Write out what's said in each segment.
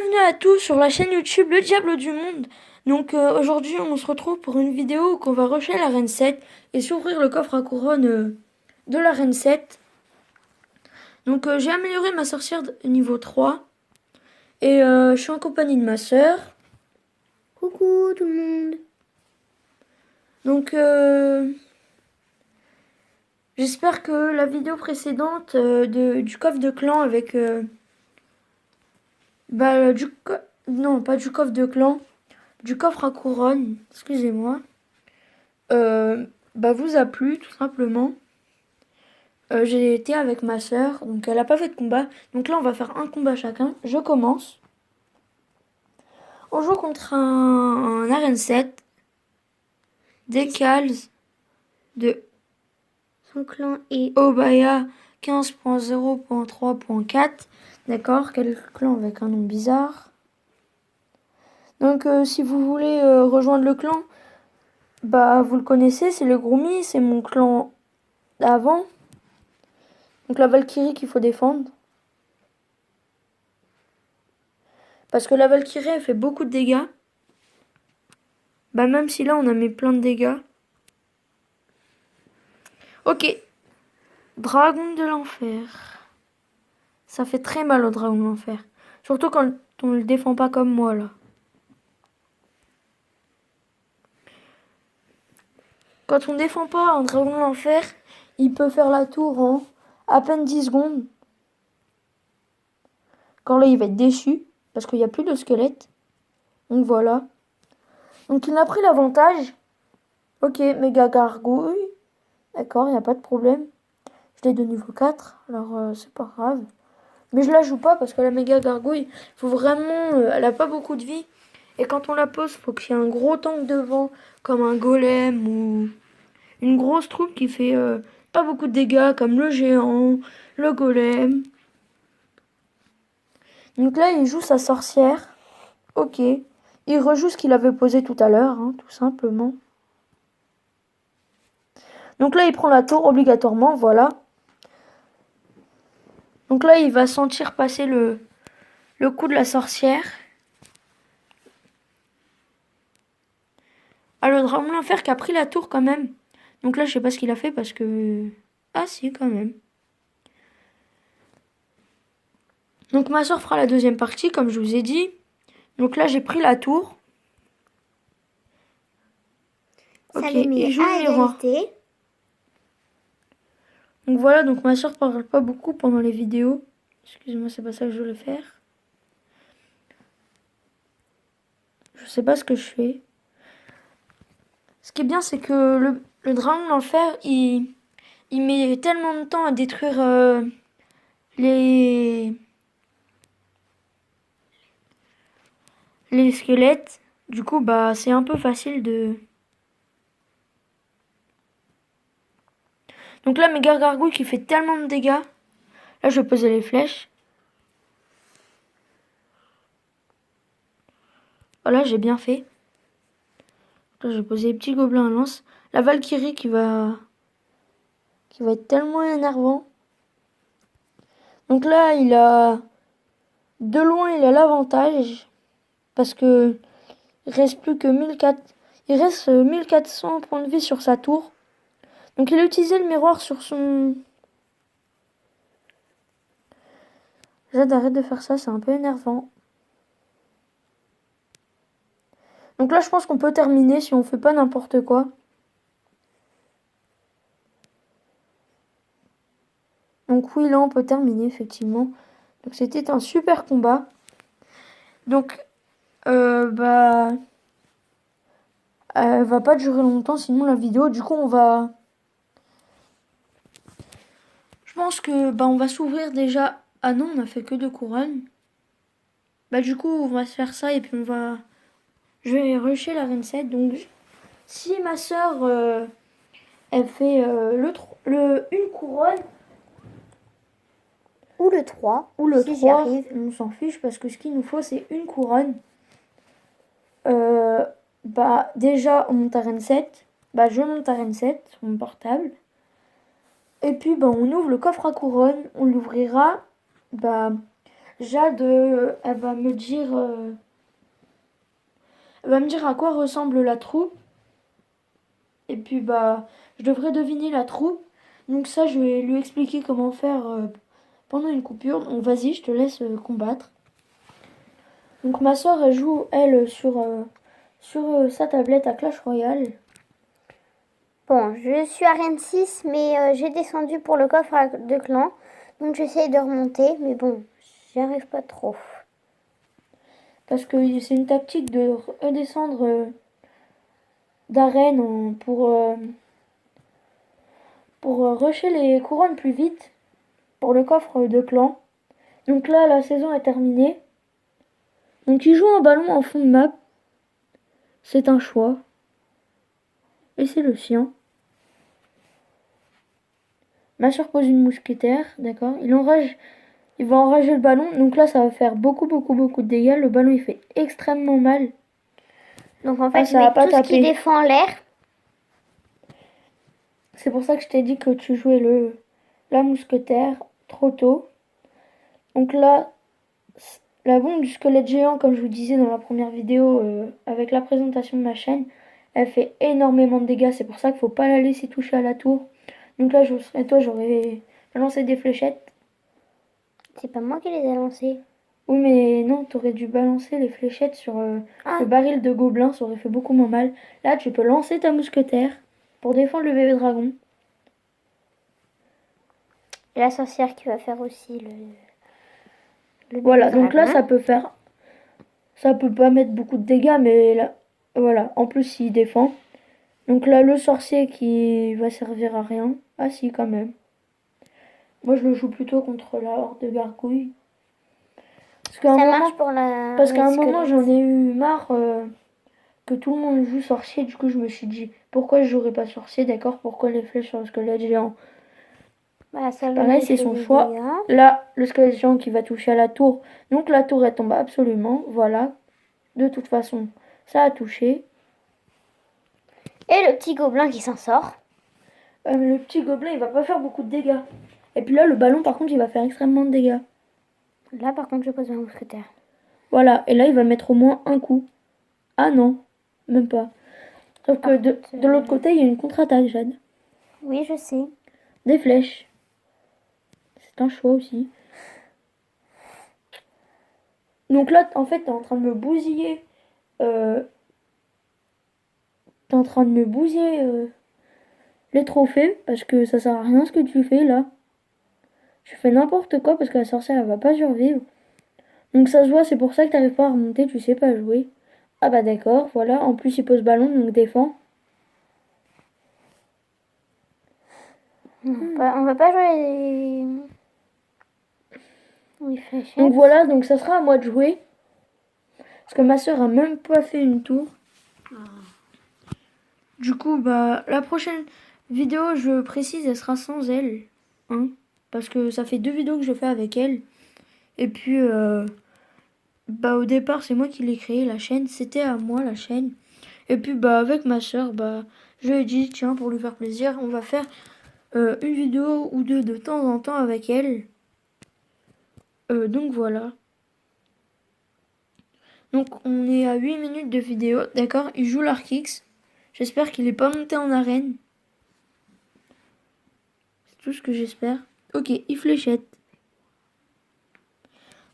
Bienvenue à tous sur la chaîne YouTube Le Diable du Monde. Donc aujourd'hui on se retrouve pour une vidéo où on va rusher la reine 7 et s'ouvrir le coffre à couronne de la reine 7. Donc j'ai amélioré ma sorcière niveau 3 et je suis en compagnie de ma sœur. Coucou tout le monde. Donc j'espère que la vidéo précédente du coffre de clan avec non pas du coffre de clan, du coffre à couronne, excusez-moi, vous a plu tout simplement. J'ai été avec ma sœur, donc elle a pas fait de combat. Donc là on va faire un combat chacun. Je commence. On joue contre un arène 7. Decals de Son clan est Obaya 15.0.3.4. D'accord, quel clan avec un nom bizarre. Donc si vous voulez rejoindre le clan, vous le connaissez, c'est le Groomy, c'est mon clan d'avant. Donc la Valkyrie qu'il faut défendre. Parce que la Valkyrie elle fait beaucoup de dégâts. Même si là on a mis plein de dégâts. Ok. Dragon de l'enfer. Ça fait très mal au dragon de l'enfer. Surtout quand on le défend pas comme moi là. Quand on défend pas un dragon de l'enfer, il peut faire la tour en à peine 10 secondes. Quand là il va être déçu. Parce qu'il n'y a plus de squelette. Donc voilà. Donc il a pris l'avantage. Ok, méga gargouille. D'accord, il n'y a pas de problème. Je l'ai de niveau 4. Alors c'est pas grave. Mais je la joue pas parce que la méga gargouille, faut vraiment, elle a pas beaucoup de vie. Et quand on la pose, faut qu'il y ait un gros tank devant, comme un golem ou une grosse troupe qui fait pas beaucoup de dégâts, comme le géant, le golem. Donc là, il joue sa sorcière. Ok. Il rejoue ce qu'il avait posé tout à l'heure, hein, tout simplement. Donc là, il prend la tour obligatoirement, voilà. Donc là, il va sentir passer le coup de la sorcière. Ah, le dragon de l'enfer qui a pris la tour quand même. Donc là, je sais pas ce qu'il a fait parce que... Ah si, quand même. Donc ma soeur fera la deuxième partie, comme je vous ai dit. Donc là, j'ai pris la tour. ça Ok, les met il joue à le miroir. égalité. Donc voilà, donc ma soeur parle pas beaucoup pendant les vidéos. Excusez-moi, c'est pas ça que je voulais faire. Je sais pas ce que je fais. Ce qui est bien, c'est que le dragon de l'enfer, il met tellement de temps à détruire les squelettes. Du coup, c'est un peu facile de... Donc là, mes gargouilles qui fait tellement de dégâts. Là, je vais poser les flèches. Voilà, j'ai bien fait. Là, je vais poser les petits gobelins à lance. La Valkyrie qui va être tellement énervant. Donc là, de loin, il a l'avantage. Parce que il reste plus que 1400. Il reste 1400 points de vie sur sa tour. Donc il a utilisé le miroir sur son... Jade, arrête de faire ça, c'est un peu énervant. Donc là, je pense qu'on peut terminer si on fait pas n'importe quoi. Donc oui, là, on peut terminer, effectivement. Donc c'était un super combat. Donc, elle va pas durer longtemps, sinon la vidéo. Du coup, je pense que, on va s'ouvrir déjà... Ah non, on a fait que 2 couronnes. Du coup, on va se faire ça et puis je vais rusher la reine 7. Donc, si ma soeur, elle fait une couronne, Ou le 3. ou le si 3, j'y arrive. on s'en fiche parce que ce qu'il nous faut, c'est une couronne. Déjà, on monte à reine 7. Je monte à reine 7 sur mon portable. Et puis, on ouvre le coffre à couronne. On l'ouvrira, Jade, elle va me dire... elle va me dire à quoi ressemble la troupe. Et puis, bah, je devrais deviner la troupe. Donc ça, je vais lui expliquer comment faire pendant une coupure. Donc vas-y, je te laisse combattre. Donc ma soeur, elle joue, elle, sur sa tablette à Clash Royale. Bon, je suis arène 6, mais j'ai descendu pour le coffre de clan. Donc j'essaye de remonter, mais bon, j'y arrive pas trop. Parce que c'est une tactique de redescendre d'arène pour rusher les couronnes plus vite pour le coffre de clan. Donc là, la saison est terminée. Donc il joue un ballon en fond de map. C'est un choix. Et c'est le sien. Ma soeur pose une mousquetaire, d'accord. Il va enrager le ballon. Donc là, ça va faire beaucoup de dégâts. Le ballon, il fait extrêmement mal. Donc en fait, ça je va mets pas tout ce qui taper. défend l'air. C'est pour ça que je t'ai dit que tu jouais la mousquetaire trop tôt. Donc là, la bombe du squelette géant, comme je vous disais dans la première vidéo avec la présentation de ma chaîne, elle fait énormément de dégâts. C'est pour ça qu'il faut pas la laisser toucher à la tour. Donc là, j'aurais lancé des fléchettes. C'est pas moi qui les ai lancées. Oui, mais non, t'aurais dû balancer les fléchettes sur le baril de gobelin. Ça aurait fait beaucoup moins mal. Là, tu peux lancer ta mousquetaire pour défendre le bébé dragon. Et la sorcière qui va faire aussi le Voilà, bébé donc là, dragon. ça peut pas mettre beaucoup de dégâts, mais là, voilà, en plus, il défend. Donc là, le sorcier qui va servir à rien. Ah si, quand même. Moi, je le joue plutôt contre la horde de gargouilles. Ça marche pour la... Parce qu'à un squelette. moment, j'en ai eu marre que tout le monde joue sorcier. Du coup, je me suis dit, pourquoi je jouerais pas sorcier, d'accord? Pourquoi les flèches sur le squelette géant? Bah, ça Pareil, c'est son choix. Là, le squelette géant qui va toucher à la tour. Donc la tour, elle tombe absolument. Voilà. De toute façon, ça a touché. Et le petit gobelin qui s'en sort. Le petit gobelin, il va pas faire beaucoup de dégâts. Et puis là, le ballon, par contre, il va faire extrêmement de dégâts. Là, par contre, je pose ma mousquetaire. Voilà. Et là, il va mettre au moins un coup. Ah non, même pas. Sauf que de l'autre côté, il y a une contre-attaque, Jade. Oui, je sais. Des flèches. C'est un choix aussi. Donc là, en fait, t'es en train de me bousiller. T'es en train de me bousiller les trophées. Parce que ça sert à rien ce que tu fais là. Tu fais n'importe quoi parce que la sorcière, elle va pas survivre. Donc ça se voit, c'est pour ça que t'arrives pas à remonter, tu sais pas jouer. Ah bah d'accord, voilà. En plus, il pose ballon, donc défend. On va pas jouer les fléchettes. Donc voilà, donc ça sera à moi de jouer. Parce que ma soeur a même pas fait une tour. Du coup, bah la prochaine vidéo, je précise, elle sera sans elle. Hein, parce que ça fait 2 vidéos que je fais avec elle. Et puis, bah au départ, c'est moi qui l'ai créé, la chaîne. C'était à moi, la chaîne. Et puis, bah avec ma soeur, bah je lui ai dit, tiens, pour lui faire plaisir, on va faire une vidéo ou deux de temps en temps avec elle. Donc voilà. Donc on est à 8 minutes de vidéo, d'accord? Il joue l'Arkix. J'espère qu'il est pas monté en arène. C'est tout ce que j'espère. Ok, il fléchette.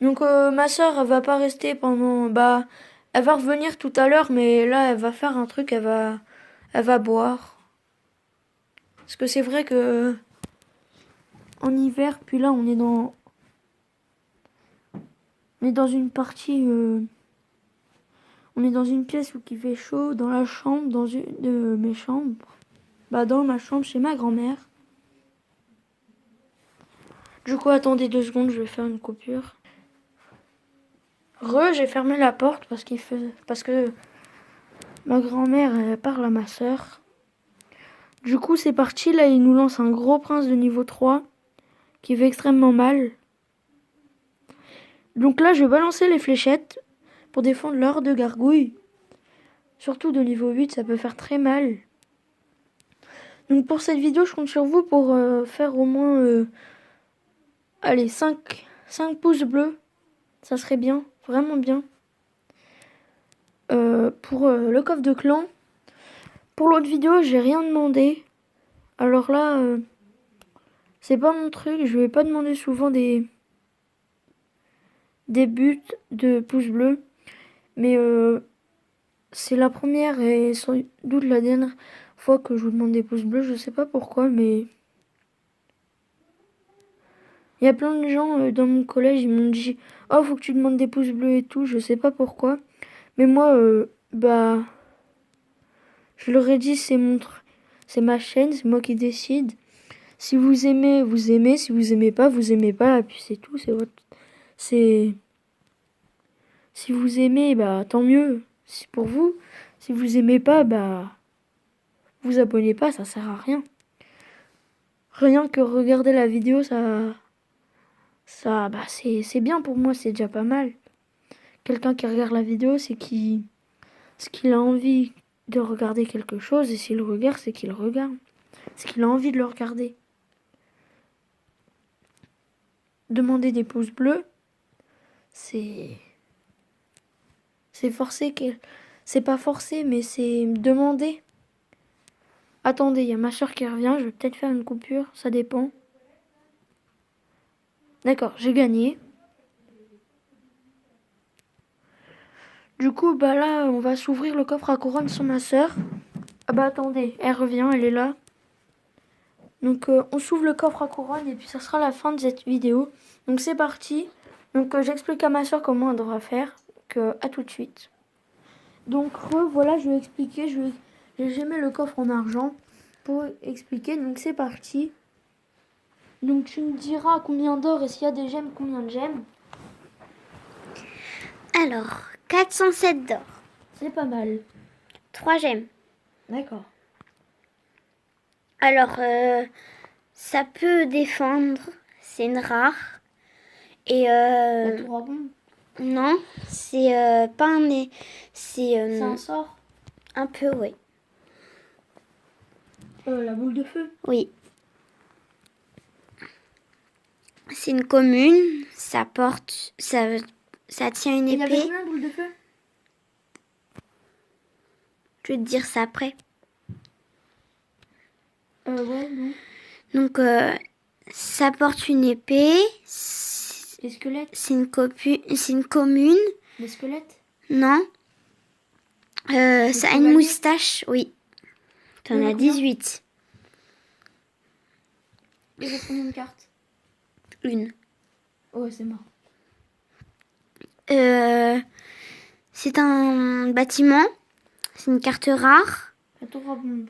Donc ma soeur, elle va pas rester pendant... Bah, elle va revenir tout à l'heure, mais là, elle va faire un truc, elle va boire. Parce que c'est vrai que... En hiver, puis là, on est dans... On est dans une partie... On est dans une pièce où il fait chaud, dans la chambre, dans une de mes chambres. Bah, dans ma chambre, chez ma grand-mère. Du coup, attendez 2 secondes, je vais faire une coupure. J'ai fermé la porte parce que ma grand-mère elle parle à ma soeur. Du coup, c'est parti. Là, il nous lance un gros prince de niveau 3 qui fait extrêmement mal. Donc là, je vais balancer les fléchettes pour défendre l'or de gargouille. Surtout de niveau 8, ça peut faire très mal. Donc pour cette vidéo, je compte sur vous pour faire au moins allez, 5 pouces bleus. Ça serait bien, vraiment bien. Pour le coffre de clan. Pour l'autre vidéo, j'ai rien demandé. Alors là, c'est pas mon truc. Je vais pas demander souvent des buts de pouces bleus. Mais c'est la première et sans doute la dernière fois que je vous demande des pouces bleus. Je sais pas pourquoi, mais il y a plein de gens dans mon collège, ils m'ont dit oh, faut que tu demandes des pouces bleus et tout. Je sais pas pourquoi. Mais moi, je leur ai dit c'est ma chaîne, c'est moi qui décide. Si vous aimez, vous aimez. Si vous aimez pas, vous aimez pas. Et puis c'est tout. Si vous aimez, bah tant mieux. C'est pour vous. Si vous aimez pas, bah vous abonnez pas. Ça sert à rien. Rien que regarder la vidéo, c'est bien pour moi. C'est déjà pas mal. Quelqu'un qui regarde la vidéo, c'est qu'il a envie de regarder quelque chose. Et s'il regarde, c'est qu'il regarde. C'est qu'il a envie de le regarder. Demander des pouces bleus, c'est forcé. C'est pas forcé, mais c'est demander. Attendez, il y a ma soeur qui revient. Je vais peut-être faire une coupure, ça dépend. D'accord, j'ai gagné. Du coup, bah là, on va s'ouvrir le coffre à couronne sur ma soeur. Ah bah attendez, elle revient, elle est là. Donc on s'ouvre le coffre à couronne et puis ça sera la fin de cette vidéo. Donc c'est parti. Donc j'explique à ma soeur comment elle devra faire. Donc à tout de suite. Donc voilà, je vais expliquer. J'ai mis le coffre en argent pour expliquer. Donc c'est parti. Donc tu me diras combien d'or et s'il y a des gemmes, combien de gemmes. Alors, 407 d'or. C'est pas mal. 3 gemmes. D'accord. Alors, ça peut défendre. C'est une rare. Et La tour à bombe. non, c'est pas un nez. C'est un sort. Un peu, oui. La boule de feu. Oui. C'est une commune. Ça porte. Ça tient une Il y avait épée. combien de boules de feu? Je vais te dire ça après. Ouais, non. Donc, ça porte une épée. Les squelettes. C'est une commune. Les squelettes. Non. Ça a une chevaliers. moustache, oui. T'en as 18. Il reste combien de cartes? Une. Oh, c'est marrant. C'est un bâtiment. C'est une carte rare. La tour à bombe.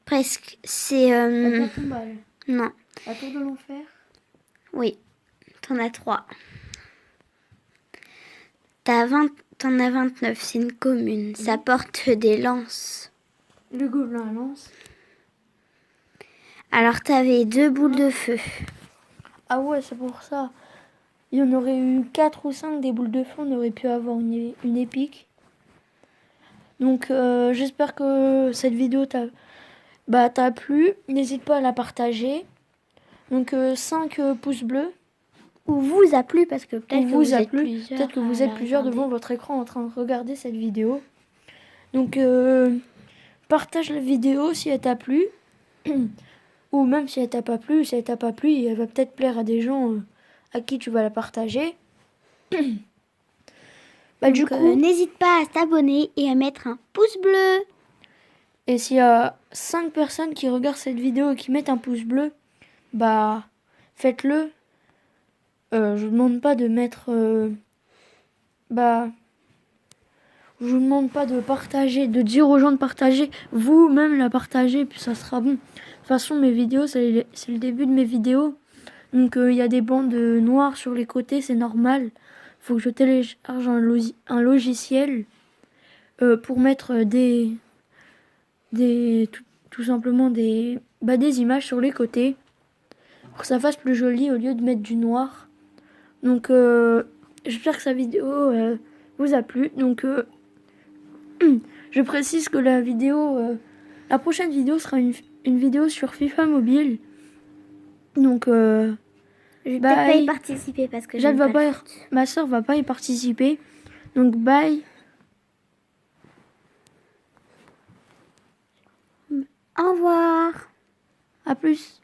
Presque. C'est... La tour tombale. non. La tour de l'enfer. Oui. T'en as 3. T'en as 29. C'est une commune. Ça porte des lances. Le gobelin à lance. Alors, t'avais 2 boules de feu. Ah ouais, c'est pour ça. Il y en aurait eu 4 ou 5 des boules de feu. On aurait pu avoir une épique. Donc, j'espère que cette vidéo t'a plu. N'hésite pas à la partager. Donc, 5 pouces bleus. Ou vous a plu, parce que peut-être que vous êtes plusieurs. Peut-être que vous êtes plusieurs devant votre écran en train de regarder cette vidéo. Donc, partage la vidéo si elle t'a plu. Ou même si elle t'a pas plu. Si elle t'a pas plu, elle va peut-être plaire à des gens à qui tu vas la partager. Donc, du coup, n'hésite pas à t'abonner et à mettre un pouce bleu. Et s'il y a 5 personnes qui regardent cette vidéo et qui mettent un pouce bleu, bah faites-le. Je vous demande pas de mettre... je vous demande pas de partager, de dire aux gens de partager. Vous-même la partagez, puis ça sera bon. De toute façon, mes vidéos, c'est le début de mes vidéos. Donc il y a des bandes noires sur les côtés, c'est normal. Faut que je télécharge un logiciel pour mettre tout simplement des images sur les côtés. Pour que ça fasse plus joli au lieu de mettre du noir. Donc j'espère que cette vidéo vous a plu. Donc je précise que la prochaine vidéo sera une vidéo sur FIFA Mobile. Donc Je vais peut-être pas Bye. y participer parce que Jade j'aime va pas le pas, foot. ma soeur va pas y participer. Donc bye. Au revoir. À plus.